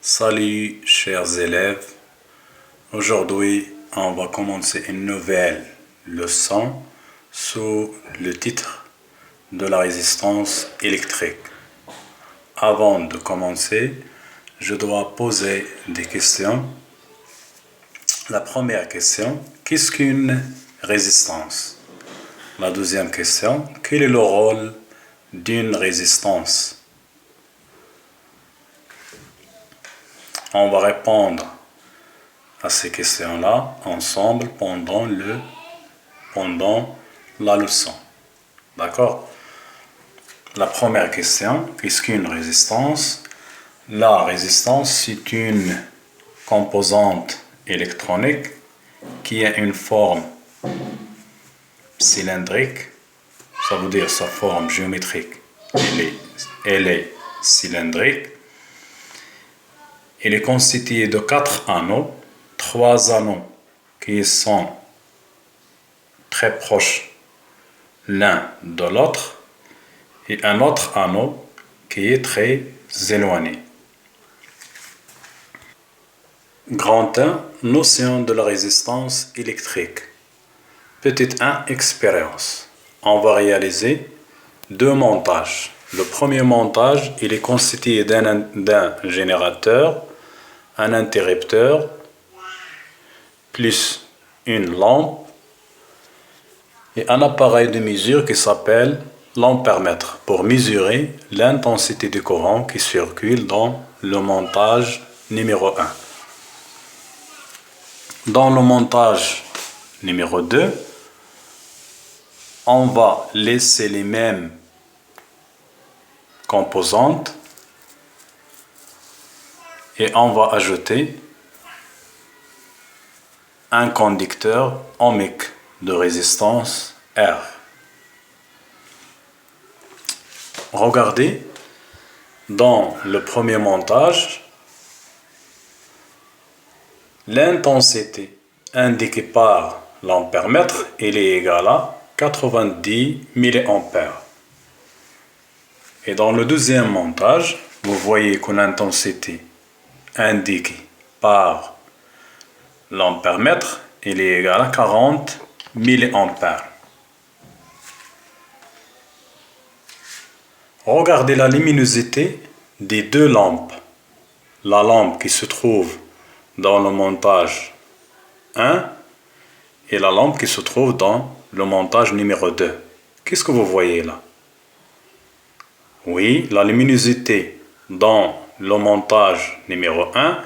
Salut chers élèves, aujourd'hui on va commencer une nouvelle leçon sous le titre de la résistance électrique. Avant de commencer, je dois poser des questions. La première question, qu'est-ce qu'une résistance? La deuxième question, quel est le rôle d'une résistance? On va répondre à ces questions-là ensemble pendant la leçon. D'accord? La première question, qu'est-ce qu'une résistance? La résistance, c'est une composante électronique qui a une forme cylindrique, ça veut dire sa forme géométrique, elle est cylindrique. Elle est constituée de 4 anneaux, 3 anneaux qui sont très proches l'un de l'autre et un autre anneau qui est très éloigné. Grand 1, notion de la résistance électrique. Petit 1, expérience. On va réaliser 2 montages. Le premier montage, il est constitué d'un générateur, un interrupteur, plus une lampe et un appareil de mesure qui s'appelle l'ampèremètre pour mesurer l'intensité du courant qui circule dans le montage numéro 1. Dans le montage numéro 2, on va laisser les mêmes composantes et on va ajouter un conducteur ohmique de résistance R. Regardez, dans le premier montage, l'intensité indiquée par l'ampèremètre est égale à 90 mA. Et dans le deuxième montage, vous voyez que l'intensité indiquée par l'ampèremètre est égale à 40 mA. Regardez la luminosité des 2 lampes. La lampe qui se trouve dans le montage 1 et la lampe qui se trouve dans le montage numéro 2. Qu'est-ce que vous voyez là? Oui, la luminosité dans le montage numéro 1,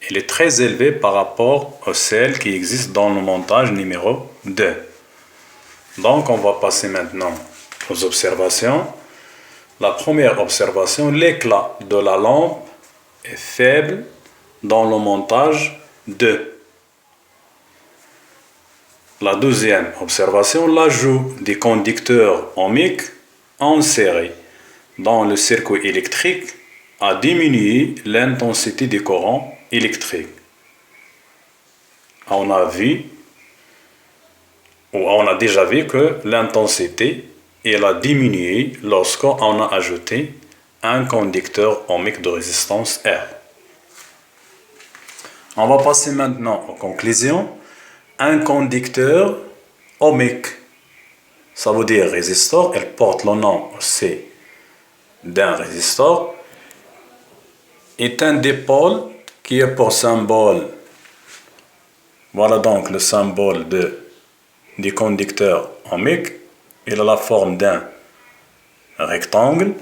elle est très élevée par rapport à celle qui existe dans le montage numéro 2. Donc, on va passer maintenant aux observations. La première observation, l'éclat de la lampe est faible dans le montage 2. La deuxième observation, l'ajout des conducteurs ohmiques en série dans le circuit électrique a diminué l'intensité du courant électrique. On a déjà vu que l'intensité elle a diminué lorsqu'on a ajouté un conducteur ohmique de résistance R. On va passer maintenant aux conclusions. Un conducteur ohmique, ça veut dire résistor, elle porte le nom aussi d'un résistor, est un dipôle qui a pour symbole, voilà donc le symbole du conducteur ohmique. Il a la forme d'un rectangle.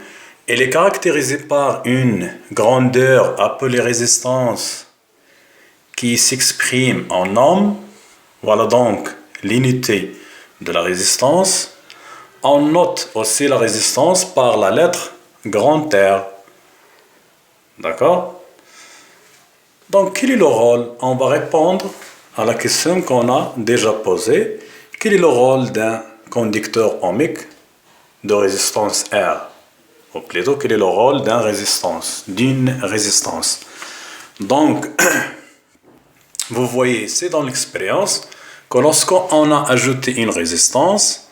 Il est caractérisé par une grandeur appelée résistance qui s'exprime en ohm. Voilà donc l'unité de la résistance. On note aussi la résistance par la lettre grand R. D'accord? Donc, quel est le rôle? On va répondre à la question qu'on a déjà posée. Quel est le rôle d'un conducteur ohmique de résistance R? Ou plutôt, quel est le rôle d'une résistance? Donc, vous voyez ici dans l'expérience que lorsqu'on a ajouté une résistance,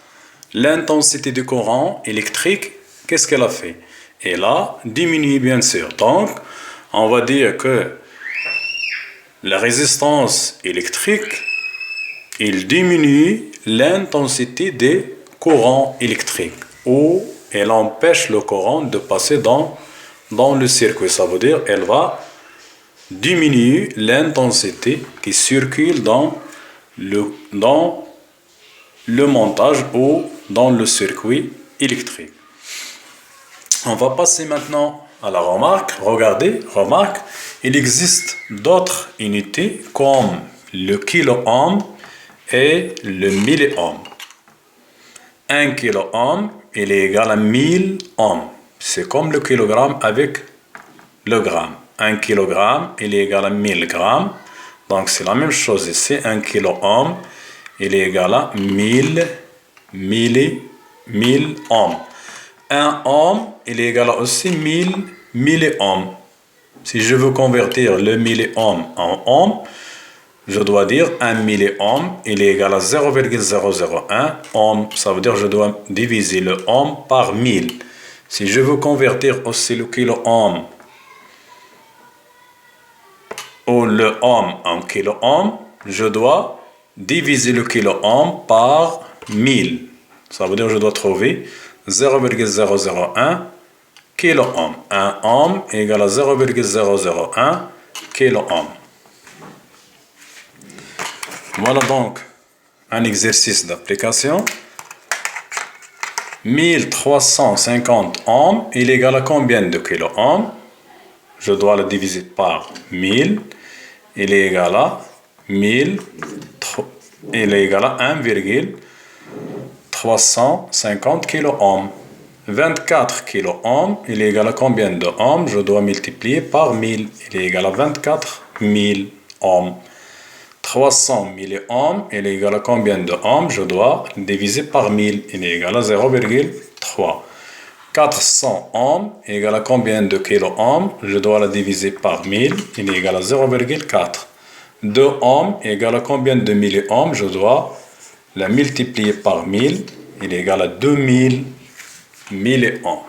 l'intensité du courant électrique, qu'est-ce qu'elle a fait? Elle a diminué bien sûr. Donc, on va dire que la résistance électrique, il diminue l'intensité des courants électriques ou elle empêche le courant de passer dans le circuit. Ça veut dire qu'elle va diminuer l'intensité qui circule dans le montage ou dans le circuit électrique. On va passer maintenant à la remarque. Regardez, remarque, il existe d'autres unités comme le kilo-ohm et le milliohm. 1 kilo-ohm, il est égal à 1000 ohms. C'est comme le kilogramme avec le gramme. 1 kilogramme, il est égal à 1000 grammes. Donc c'est la même chose ici. 1 kilo-ohm, il est égal à 1000 ohms. 1 ohm, il est égal à aussi 1000 milliohms. Si je veux convertir le milliohm en ohm, je dois dire 1 milliohm, il est égal à 0,001 ohm. Ça veut dire que je dois diviser le ohm par 1000. Si je veux convertir aussi le kilo-ohm ou le ohm en kilo-ohm, je dois diviser le kilo-ohm par 1000. Ça veut dire que je dois trouver 0,001 kilo-ohm. 1 ohm égale à 0,001 kilo-ohm. Voilà donc un exercice d'application. 1350 ohms, il est égal à combien de kilo-ohms? Je dois le diviser par 1000. Il est égal à 1000. Il est égal à 1,350 kilo-ohms. 24 kilo-ohms, il est égal à combien de ohms? Je dois multiplier par 1000. Il est égal à 24 000 ohms. 300 milliohms, il est égal à combien de ohms? Je dois diviser par 1000. Il est égal à 0,3. 400 ohms est égal à combien de kilo-ohms? Je dois la diviser par 1000. Il est égal à 0,4. 2 ohms est égal à combien de milliohms? Je dois la multiplier par 1000. Il est égal à 2000 milliohms.